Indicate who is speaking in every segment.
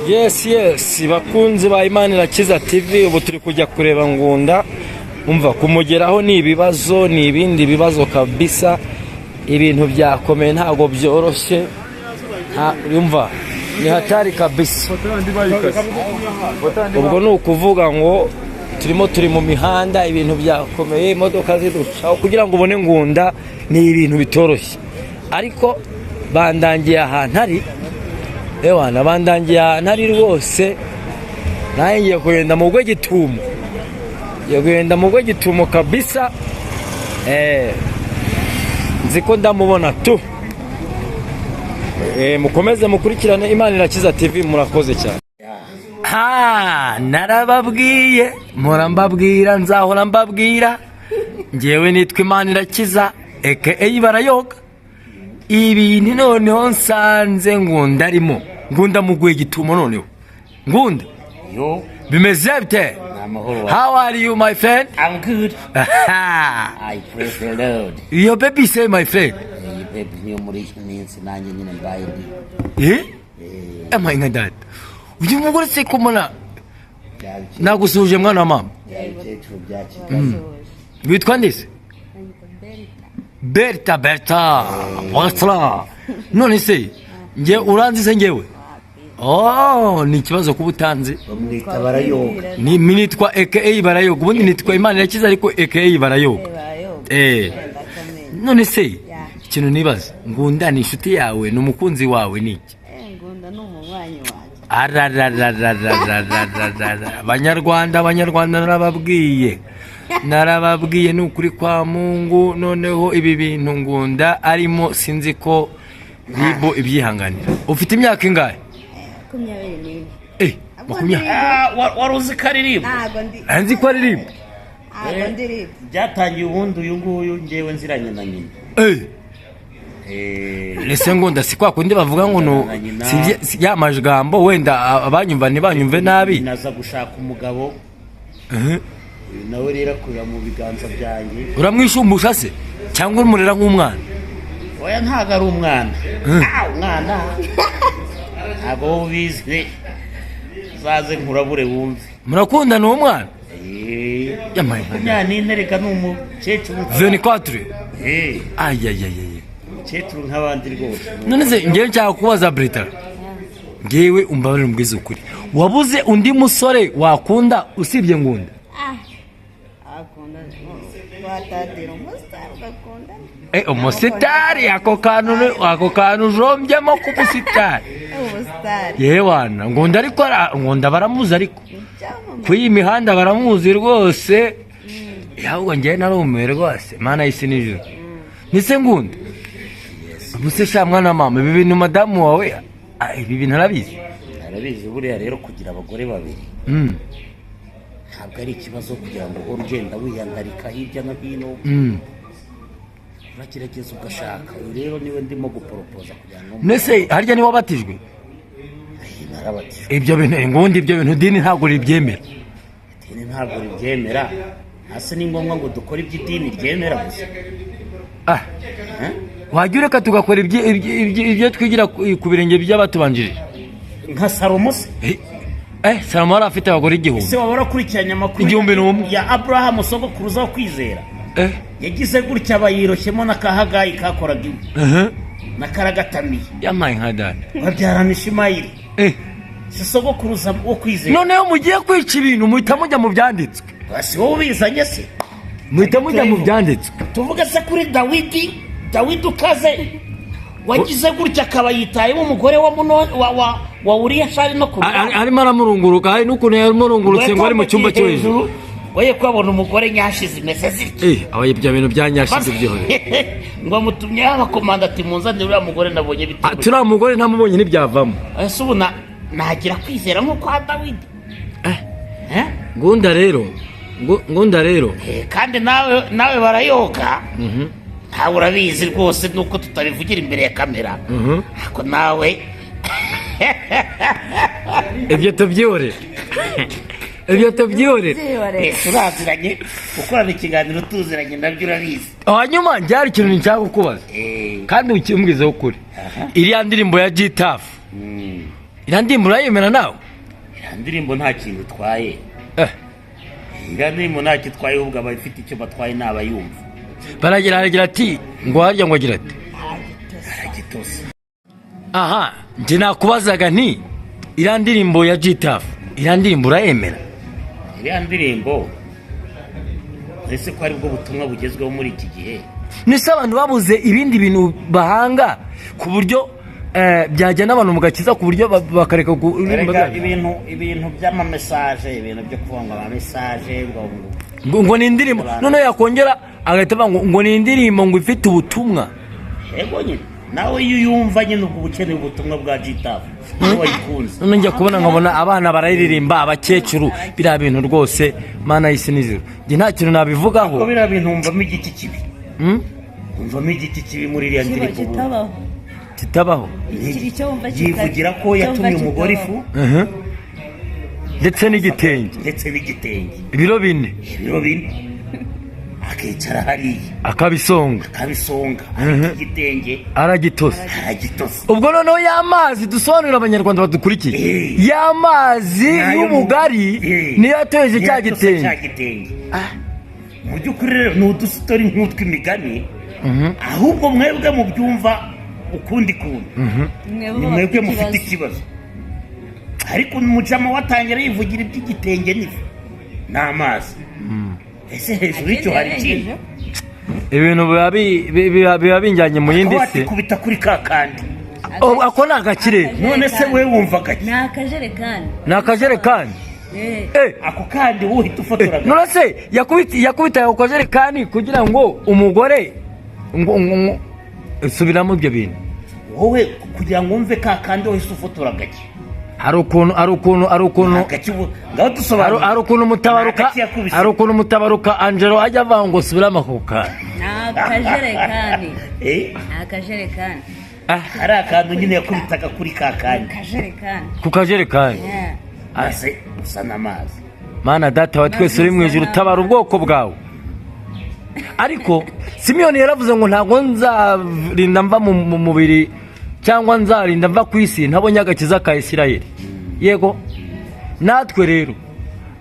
Speaker 1: Yes bakunzi ba Imana Irakiza TV, ubu turi kujya kureba Ngunda. Umva kumugeraho ni ibibazo, ni ibindi bibazo kabisa. Ibintu byakomeye ntago byoroshye. Umva ni hatari kabisa. Ubwo ni ukuvuga ngo turi mu mihanda, ibintu byakomeye, imodoka ziducaho kugira ngo ubone Ngunda ni ibintu bitoroshye. Ariko bandangiye ahantu ari ewana, bandangiye ahantu ari rwose. Naye ngiye kugenda mu Rwegitumo, yagenda mu Rwegitumo kabisa. Nziko ndamubona tu. Mukomeze mukurikirane Imana Irakiza TV, murakoze cyane. Narababwiye murambabwira, nzahora mbabwira. Ngewe nitwa Imana Irakiza aka Barayoga. Ibintu noneho nsanze Ngunda arimo. Ngunda mu Rwegitumo noneho. Ngunda
Speaker 2: Yo,
Speaker 1: bimeze bite? How are you, my friend?
Speaker 2: I'm good. I praise the Lord.
Speaker 1: Your baby say, my friend.
Speaker 2: Baby, niyo muri minsi nanjye nyine mbaye ndi.
Speaker 1: Am I like that? Uyu mugore se kumona nagusuje mwana wa mama. Witwa ndise? Berta. Wasra. None se nge uranzi se ngewe? Ni ikibazo kubutanze.
Speaker 2: Bamwita Barayoga.
Speaker 1: Ni minitwa aka Barayoga. Ubundi nitwa Imana Irakiza ariko aka Barayoga. None se ikintu nibaza, Ngunda ni inshuti yawe, n'umukunzi wawe niki?
Speaker 3: Ngunda n'umunywanyi wanjye. Abanyarwanda narababwiye ni ukuri kwa Mungu. Noneho ibi bintu Ngunda arimo sinzi ko bibo ibyihanganira. Ufite imyaka ingahe? 24.
Speaker 2: Waruzi karirimba?
Speaker 3: Ntago ndi.
Speaker 1: Anzi ko aririmba?
Speaker 3: Ntago ndirimba.
Speaker 2: Byatangiye ubundi uyu nguyu ngewe nziranye na nyina.
Speaker 1: Lese Ngunda si kwa kundi bavuga ngo no si ya majgambo wenda abanyumva ntibanyumve nabi.
Speaker 2: Naza gushaka umugabo. Nawe rero kuya mu biganza byanjye.
Speaker 1: Uramwishumbusha se cyangwa urumurera nk'umwana?
Speaker 2: Oya ntago ari umwana. Umwana. Abo bizwe. Zaze nkurabure wumve.
Speaker 1: Murakunda no umwana? Yamaye.
Speaker 2: Ntereka n'umukecuru.
Speaker 1: 24.
Speaker 2: Umukecuru nk'abandi rwose.
Speaker 1: None se ngewe nshaka kubaza Brita. Ngewe umbabarire mbwiza ukuri. Wabuze undi musore wakunda usibye Ngunda?
Speaker 3: Akunda watadira umusitari ugakunda.
Speaker 1: Umusitari ako kantu jombyemo ku musitari.
Speaker 3: Umusitari.
Speaker 1: Yewana Ngunda ariko Ngunda baramuzi ariko. Kuyi mihanda baramuzi rwose. Yahubwo ngewe narumiwe rwose. Mana y'isi n'ijuru. Nise Ngunda. Ubuse sha mwana mama, ibi bintu madamu wawe ibi bintu arabizi.
Speaker 2: Arabizi buriya rero kugira abagore babiri. Ntabwo ari ikibazo kugira ngo urugenda wiyandarika hirya no hino. Uragerageza ugashaka. Rero niwe ndimo guporopoza kugira ngo
Speaker 1: Nese harya ni wabatijwe?
Speaker 2: Narabatijwe.
Speaker 1: Ibyo bintu Ngunda ibyo bintu dini ntabwo ribyemera.
Speaker 2: Dini ntabwo ribyemera. Hase ni ngombwa ngo dukore iby'idini ryemera gusa.
Speaker 1: Wajya ureka tugakora ibyo twigira ku birenge by'abatubanjirije
Speaker 2: nka Salomo se?
Speaker 1: Salomo yari afite abagore 1000.
Speaker 2: Se wabara kurikiranya amakuru
Speaker 1: 1001
Speaker 2: ya Abraham sogokuruza wo kwizera. Yagize gutya bayiroshyemo n'akahagayi kakoraga iwe. Nakaragatamiye.
Speaker 1: Yamaye nkadana.
Speaker 2: Babyarana Ishimayeli. Se sogokuruza wo kwizera.
Speaker 1: Noneho mugiye kwica ibintu muhita mujya mu byanditswe.
Speaker 2: Basi wowe bizanye se?
Speaker 1: Muhita mujya mu byanditswe.
Speaker 2: Tuvuga se kuri Dawidi ukaze wagize gutya akaba yitayemo umugore wa Uriya shari no kubura.
Speaker 1: Arimo aramurunguruka, hari n'ukuntu yarumurungurutse ngo ari mu cyumba cyo hejuru.
Speaker 2: Waye kwabona umugore nyashize imeze zityo.
Speaker 1: Abaye bya bintu byanyashize byihore.
Speaker 2: Ngo mutumye abakomanda ati munzanire uriya mugore nabonye bityo.
Speaker 1: Turiya mugore ntamubonye n'ibyavamo.
Speaker 2: Ese ubu nagira kwizera nko kwa Dawidi.
Speaker 1: Ngunda rero.
Speaker 2: Kandi nawe Barayoga. Ntawe urabizi rwose nuko tutabivugira imbere ya kamera. Ako nawe
Speaker 1: ibyo tubyihorera. Ibyo tubyihorera.
Speaker 2: Turaziranye gukorana ikiganiro tuziranye nabyo urabizi.
Speaker 1: Hanyuma njyari ikintu nshaka kukubaza kandi ukimbwizeho ukuri. Iriya ndirimbo ya Gitafu iriya ndirimbo urayemera nawe?
Speaker 2: iriya ndirimbo nta kintu itwaye,
Speaker 1: Eh,
Speaker 2: iriya ndirimbo nta kintu itwaye, ahubwo abafite icyo batwaye ni abayumva.
Speaker 1: aragira ati ngo harya ngo agira ati
Speaker 2: aragitose.
Speaker 1: aha njye nakubazaga nti iriya ndirimbo ya G-Tough, iriya ndirimbo urayemera?
Speaker 2: iriya ndirimbo ese ko ari bwo butumwa bugezweho muri iki gihe?
Speaker 1: nise abantu babuze ibindi bintu bahanga ku buryo byajyana abantu mu gakiza ku buryo bakareka
Speaker 2: Erega ibintu by'amamesaje, ibintu byo kuvuga ngo amamesaje
Speaker 1: ngo ni indirimbo, noneho yakongera agahita avuga ngo ni indirimbo ngo ifite ubutumwa.
Speaker 2: yego nyine nawe iyo uyumva nyine ubwo ukeneye ubutumwa bwa G-Tough niwe wayikunze.
Speaker 1: none njya kubona nkabona abana barayiririmba, abakecuru, biriya bintu rwose mana y'isi n'ijuru njye nta kintu nabivugaho.
Speaker 2: ko biriya bintu wumvamo igiti kibi, wumvamo igiti kibi muri iriya ndirimbo.
Speaker 1: kitabaho
Speaker 2: yivugira ko yatumye umugore ifu
Speaker 1: ndetse n'igitenge, ibiro 4
Speaker 2: akicara hariya
Speaker 1: akabisonga
Speaker 2: igitenge
Speaker 1: aragitose. ubwo noneho y'amazi dusobanurira abanyarwanda badukurikiye, y'amazi y'ubugari niyo yatoheje cya gitenge.
Speaker 2: mu by'ukuri rero ni udusitori nk'utw'imigani, ahubwo mwebwe mubyumva ukundi kuntu, ni mwebwe mufite ikibazo. ariko umujama watangira yivugira iby'igitenge n'ifu n'amazi, ese hejuru y'icyo hari ikindi?
Speaker 1: ibintu biba binjyanye mu yindi si.
Speaker 2: kubita kuri ka kandi
Speaker 1: ako ni agakire.
Speaker 2: none se we wumva gake?
Speaker 1: ni akajerekani.
Speaker 2: ako kandi wowe uhita ufotora
Speaker 1: none se yakubita ako kajerekani kugira ngo umugore subiramo ibyo bintu,
Speaker 2: wowe kugira ngo wumve ka kandi wahise ufotora gake.
Speaker 1: hari ukuntu mutabaruka Angelo ajya avuga ngo subiramo ako kantu.
Speaker 4: akajerekani
Speaker 2: hari akantu nyine yakubitaga kuri ka kandi
Speaker 1: ku kajerekani.
Speaker 2: ase usa n'amazi.
Speaker 1: mana data wa twese uri mu ijuru, utabara ubwoko bwawe. ariko Simiyoni yaravuze ngo ntabwo nzarinda mva mu mubiri cyangwa nzarinda mva ku isi ntabonye agakiza ka Isirayeli. yego natwe rero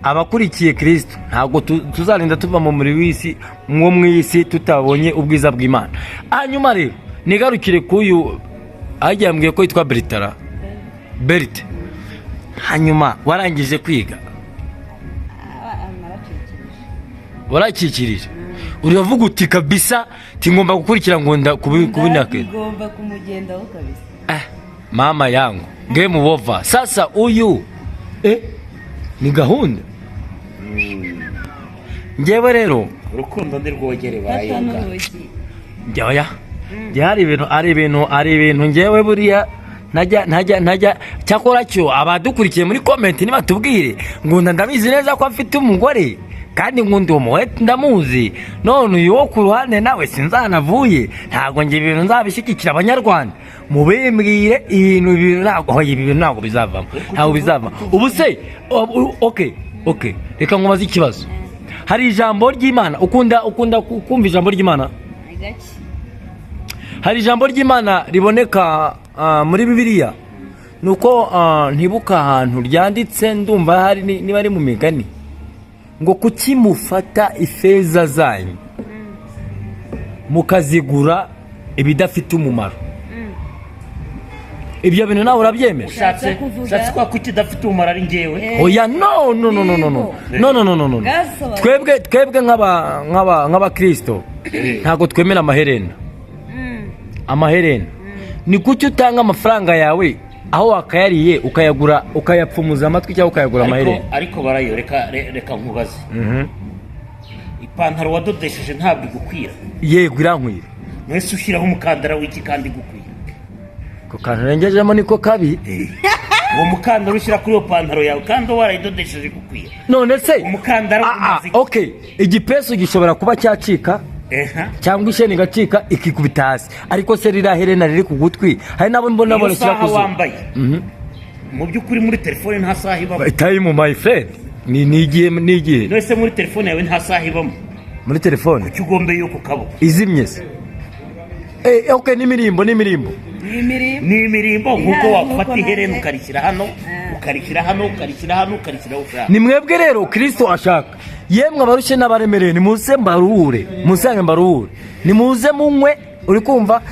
Speaker 1: abakurikiye Kristo ntabwo tuzarinda tuva mu muri w'isi mwo mu isi tutabonye ubwiza bw'Imana. hanyuma rero nigarukire kuyu ajyambwiye ko yitwa Berite. hanyuma warangije kwiga, warakikirije, uravuga uti kabisa ngomba gukurikira ngo kubinake,
Speaker 4: ngomba kumugendaho kabisa.
Speaker 1: mama yangu game over. sasa uyu ni gahunda. njyewe rero
Speaker 2: urukundo ndi rwogere bayoga
Speaker 1: njya ari ibintu njyewe buriya ntajya cyakora cyo abadukurikiye muri comment nibatubwire ngo ndabizi neza ko afite umugore kandi ngundi umuwe ndamuzi, none uyu wo ku ruhande nawe sinzanavuye, ntabwo nge ibintu nzabishyigikira. abanyarwanda mubimbwire ibintu ntabwo bizavamo. ubu se okay reka nkubaze ikibazo. hari ijambo ry'Imana ukunda kumva ijambo ry'Imana? hari ijambo ry'Imana riboneka muri Bibiliya, nuko ntibuka ahantu ryanditse, ndumva hari niba ari mu migani, ngo kuki mufata ifeza zanyu mukazigura ibidafite umumaro. ibyo bintu nawe urabyemera?
Speaker 2: ushatse kwa kuki dafite umumaro ari ngewe?
Speaker 1: oya no twebwe nk'abakristo ntabwo twemera amaherena. ni kuki utanga amafaranga yawe aho wakayariye ukayagura ukayapfumuza amatwi cyangwa ukayagura amaherena?
Speaker 2: ariko barayo reka nkubaze, ipantaro wadodesheje ntabwo igukwira?
Speaker 1: yego irankwira.
Speaker 2: mwese ushyiraho umukandara w'iki kandi igukwira?
Speaker 1: ko kantu rengejemo niko kabi.
Speaker 2: uwo mukandara ushyira kuri iyo pantaro yawe kandi warayidodesheje igukwira?
Speaker 1: none se
Speaker 2: umukandara
Speaker 1: okay, igipesu gishobora kuba cyacika cyangwa isheni igacika ikikubita hasi, ariko se ririya herena riri ku gutwi hari nabo mbona
Speaker 2: saha wambaye mu by'ukuri muri telefone nta saha ibamo.
Speaker 1: time my friend ni igihe
Speaker 2: nose muri telefone yawe nta saha ibamo.
Speaker 1: muri telefone
Speaker 2: kuki ugombe yo ku kaboko
Speaker 1: izimye se?
Speaker 3: Okay, n'imirimbo
Speaker 4: ni imirimbo
Speaker 2: ni imirimbo nk'uko
Speaker 4: Ya,
Speaker 2: wafata
Speaker 4: nk'uko
Speaker 2: iherena
Speaker 4: nanjye.
Speaker 2: ukarishyira hano ukarishyira hano ukarishyira hano ukarishyira aho ushaka.
Speaker 3: ni mwebwe rero Kristo ashaka. Yemwe abarushye n'abaremereye nimuze mbaruhure, musange mbaruhure, nimuze munywe. Uri kumva?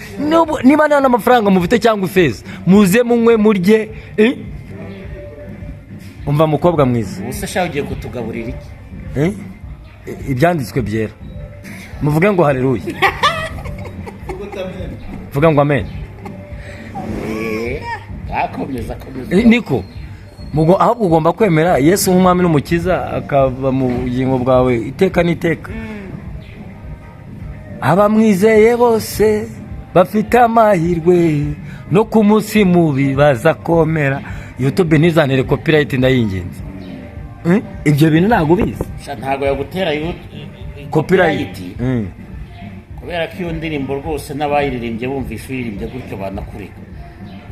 Speaker 3: Niba nta n'amafaranga mufite cyangwa ifeza, muze munywe murye. Umva mukobwa mwiza,
Speaker 2: ubuse shaka ugiye kutugaburira iki?
Speaker 3: ibyanditswe byera, muvuge ngo haleluya, vuga ngo amen.
Speaker 2: Akomeza
Speaker 3: Niko ahubwo ugomba kwemera Yesu nk'umwami n'umukiza, akaba mu bugingo bwawe iteka n'iteka. Abamwizeye bose bafite amahirwe no ku munsi mubi bazakomera. YouTube ntizantere copyright ndayingenza. Ibyo bintu ntabwo bizi.
Speaker 2: ntabwo yagutera
Speaker 3: Copyright.
Speaker 2: kubera ko iyo ndirimbo rwose n'abayiririmbye bumvise uyiririmbye gutyo banakurika,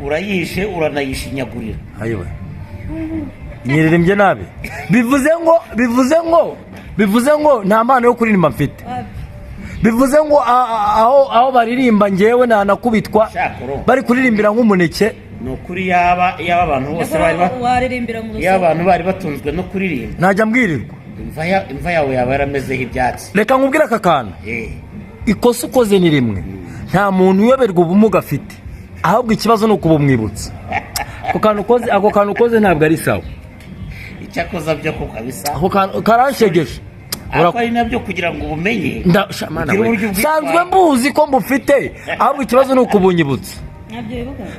Speaker 2: urayishe uranayishinyagurira.
Speaker 3: Ayiwe nyiririmbye nabi, bivuze ngo nta mpano yo kuririmba mfite. Bivuze ngo aho baririmba ngewe nanakubitwa bari kuririmbira nk'umuneke.
Speaker 2: Ni ukuri yaba abantu bose abantu bari batunzwe no kuririmba,
Speaker 3: najya mbwirirwa
Speaker 2: imva yawe yaba yaramezeho ibyatsi.
Speaker 3: Reka nkubwire aka kantu, ikosa ukoze ni rimwe, nta muntu uyoberwa ubumuga afite, ahubwo ikibazo ni ukubumwibutsa. Ako kantu ukoze ntabwo ari sawa.
Speaker 2: Icyakoza byo ko kabisa
Speaker 3: ako kantu karanshegeshe.
Speaker 2: Ako ari nabyo kugira ngo ubumenye.
Speaker 3: Sanzwe mbuzi ko mbufite, ahubwo ikibazo ni ukubunyibutsa.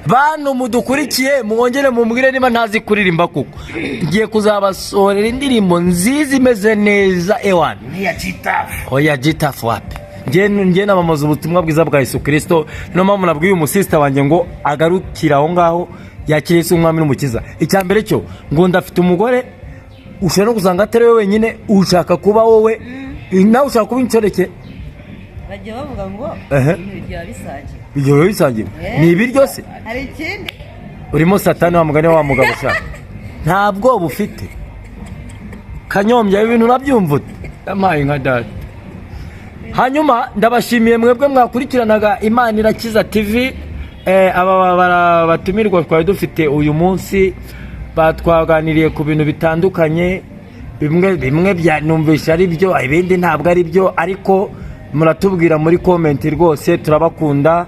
Speaker 3: Bantu mudukurikiye mwongere mumbwire niba ntazi kuririmba kuko ngiye kuzabasohorera indirimbo nziza imeze neza ewan. Oya Gitafu wapi? Ngiye namamaza ubutumwa bwiza bwa Yesu Kristo. Niyo mpamvu nabwiye umusista wanjye ngo agarukira aho ngaho yakire Yesu umwami n'umukiza. Icya mbere cyo ngo ndafite umugore, ushaka no gusanga atari we wenyine, ushaka kuba wowe nawe ushaka kuba insoreke.
Speaker 4: Bajya bavuga ngo ibiryo bisangiye.
Speaker 3: Ibyo bisangiye ni ibiryo se?
Speaker 4: Hari ikindi
Speaker 3: urimo satani wa mugani wa mugabo ushaka, ntabwo bufite kanyombya ibintu nabyumva amaye nka data. Hanyuma ndabashimiye mwebwe mwakurikiranaga Imana Irakiza TV. Aba batumirwa twari dufite uyu munsi batwaganiriye ku bintu bitandukanye, bimwe byanumvisha ari byo, ibindi ntabwo ari byo, ariko muratubwira muri comment. Rwose turabakunda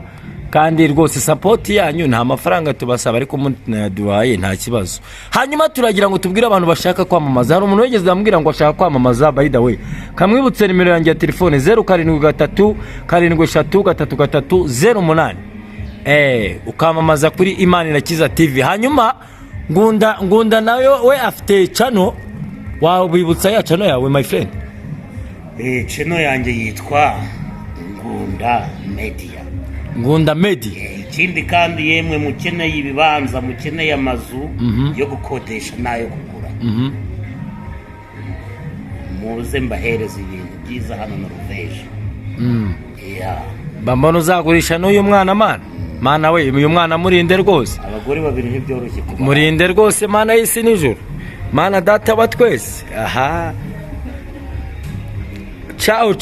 Speaker 3: kandi rwose support yanyu nta mafaranga tubasaba, ariko munaduhaye nta kibazo. Hanyuma turagira ngo tubwire abantu bashaka kwamamaza. Hari umuntu wegeze ambwira ngo ashaka kwamamaza, by the way kamwibutse nimero yanjye ya telefone 0733 733308 ukamamaza kuri Imana Irakiza TV. Hanyuma ngunda nayo we afite channel, wabibutsa ya channel yawe my friend?
Speaker 2: Channel yanjye yitwa Ngunda Media. Ikindi kandi yemwe mukeneye ibibanza, mukeneye amazu yo gukodesha nayo kugura, muze mbahereza ibintu byiza hano na Ruveje.
Speaker 3: Bambona uzagurisha n'uyu mwana mana we, uyu mwana murinde rwose.
Speaker 2: Abagore babiri ntibyoroshye kuba,
Speaker 3: murinde rwose mana y'isi n'ijuru, mana data wa twese. Ciao.